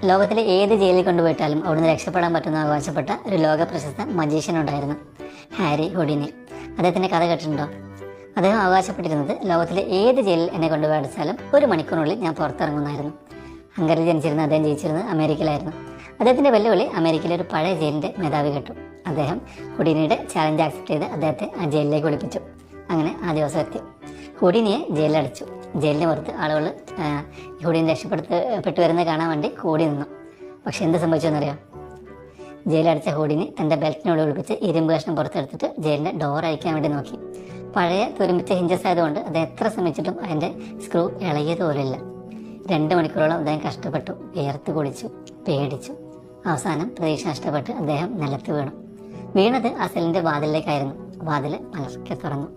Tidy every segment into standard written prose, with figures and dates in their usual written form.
ലോകത്തിലെ ഏത് ജയിലിൽ കൊണ്ടുപോയിട്ടാലും അവിടുന്ന് രക്ഷപ്പെടാൻ പറ്റുന്ന അവകാശപ്പെട്ട ഒരു ലോക പ്രശസ്ത മജീഷ്യൻ ഉണ്ടായിരുന്നു, ഹാരി ഹുഡിനി. അദ്ദേഹത്തിൻ്റെ കഥ കേട്ടിട്ടുണ്ടോ? അദ്ദേഹം അവകാശപ്പെട്ടിരുന്നത് ലോകത്തിലെ ഏത് ജയിലിൽ എന്നെ കൊണ്ടുപോയി അടച്ചാലും 1 മണിക്കൂറിനുള്ളിൽ ഞാൻ പുറത്തിറങ്ങുന്നതായിരുന്നു. ഹംഗറിയിൽ ജനിച്ചിരുന്ന അദ്ദേഹം ജീവിച്ചിരുന്നത് അമേരിക്കയിലായിരുന്നു. അദ്ദേഹത്തിൻ്റെ വെല്ലുവിളി അമേരിക്കയിലെ ഒരു പഴയ ജയിലിൻ്റെ മേധാവി കേട്ടു. അദ്ദേഹം ഹുഡിനിയുടെ ചാലഞ്ച് ആക്സെപ്റ്റ് ചെയ്ത് അദ്ദേഹത്തെ ആ ജയിലിലേക്ക് വിളിപ്പിച്ചു. അങ്ങനെ ആ ദിവസം എത്തി. ഹുഡിനിയെ ജയിലിലടച്ചു. ജയിലിന് പുറത്ത് ആളുകൾ ഹുഡിനെ രക്ഷപ്പെട്ടു വരുന്നത് കാണാൻ വേണ്ടി കൂടി നിന്നു. പക്ഷെ എന്ത് സംഭവിച്ചെന്നറിയാം? ജയിലടച്ച ഹുഡിനി തൻ്റെ ബെൽറ്റിനോട് ഒളിപ്പിച്ച് ഇരുമ്പ് കഷ്ണം പുറത്തെടുത്തിട്ട് ജയിലിൻ്റെ ഡോർ അഴിക്കാൻ വേണ്ടി നോക്കി. പഴയ തുരുമ്പിച്ച ഹിഞ്ചസ് ആയതുകൊണ്ട് അത് എത്ര ശ്രമിച്ചിട്ടും അതിൻ്റെ സ്ക്രൂ ഇളകിയതുപോലില്ല. 2 മണിക്കൂറോളം അദ്ദേഹം കഷ്ടപ്പെട്ടു, വിയർത്ത് കുളിച്ചു, പേടിച്ചു. അവസാനം പ്രതീക്ഷ നഷ്ടപ്പെട്ട് അദ്ദേഹം നിലത്ത് വീണു. വീണത് ആ സെല്ലിൻ്റെ വാതിലിലേക്കായിരുന്നു. വാതിൽ പലർക്കെ തുറന്നു.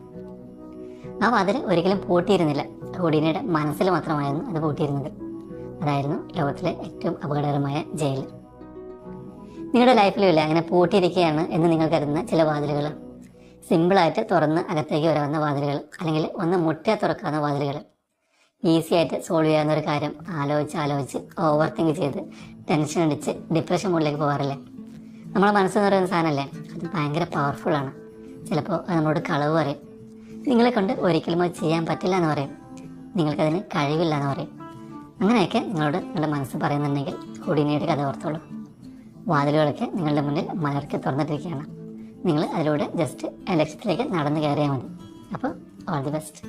ആ വാതിൽ ഒരിക്കലും പൂട്ടിയിരുന്നില്ല. ഹുഡിനിയുടെ മനസ്സിൽ മാത്രമായിരുന്നു അത് പൂട്ടിയിരുന്നത്. അതായിരുന്നു ലോകത്തിലെ ഏറ്റവും അപകടകരമായ ജയിൽ. നിങ്ങളുടെ ലൈഫിലുമില്ല അങ്ങനെ പൂട്ടിയിരിക്കുകയാണ് എന്ന് നിങ്ങൾ കരുതുന്ന ചില വാതിലുകൾ? സിമ്പിളായിട്ട് തുറന്ന് അകത്തേക്ക് വരാവുന്ന വാതിലുകൾ, അല്ലെങ്കിൽ ഒന്ന് മുട്ടിയാൽ തുറക്കാവുന്ന വാതിലുകൾ. ഈസി ആയിട്ട് സോൾവ് ചെയ്യാവുന്ന ഒരു കാര്യം ആലോചിച്ച് ഓവർ തിങ്ക് ചെയ്ത് ടെൻഷൻ അടിച്ച് ഡിപ്രഷൻ മൂഡിലേക്ക് പോകാറില്ലേ? നമ്മളെ മനസ്സെന്ന് പറയുന്ന സാധനമല്ലേ, അത് ഭയങ്കര പവർഫുള്ളാണ്. ചിലപ്പോൾ അത് നമ്മളോട് കളവ് പറയും. നിങ്ങളെ കൊണ്ട് ഒരിക്കലും അത് ചെയ്യാൻ പറ്റില്ല എന്ന് പറയും. നിങ്ങൾക്കതിന് കഴിവില്ല എന്ന് പറയും. അങ്ങനെയൊക്കെ നിങ്ങളോട് നിങ്ങളുടെ മനസ്സ് പറയുന്നുണ്ടെങ്കിൽ ഹുഡിനിയുടെ കഥ ഓർത്തോളൂ. വാതിലുകളൊക്കെ നിങ്ങളുടെ മുന്നിൽ മലർക്കെ തുറന്നിട്ടിരിക്കുകയാണ്. നിങ്ങൾ അതിലൂടെ ജസ്റ്റ് ലക്ഷ്യത്തിലേക്ക് നടന്നു കയറിയാൽ മതി. അപ്പോൾ ഓൾ ദി ബെസ്റ്റ്.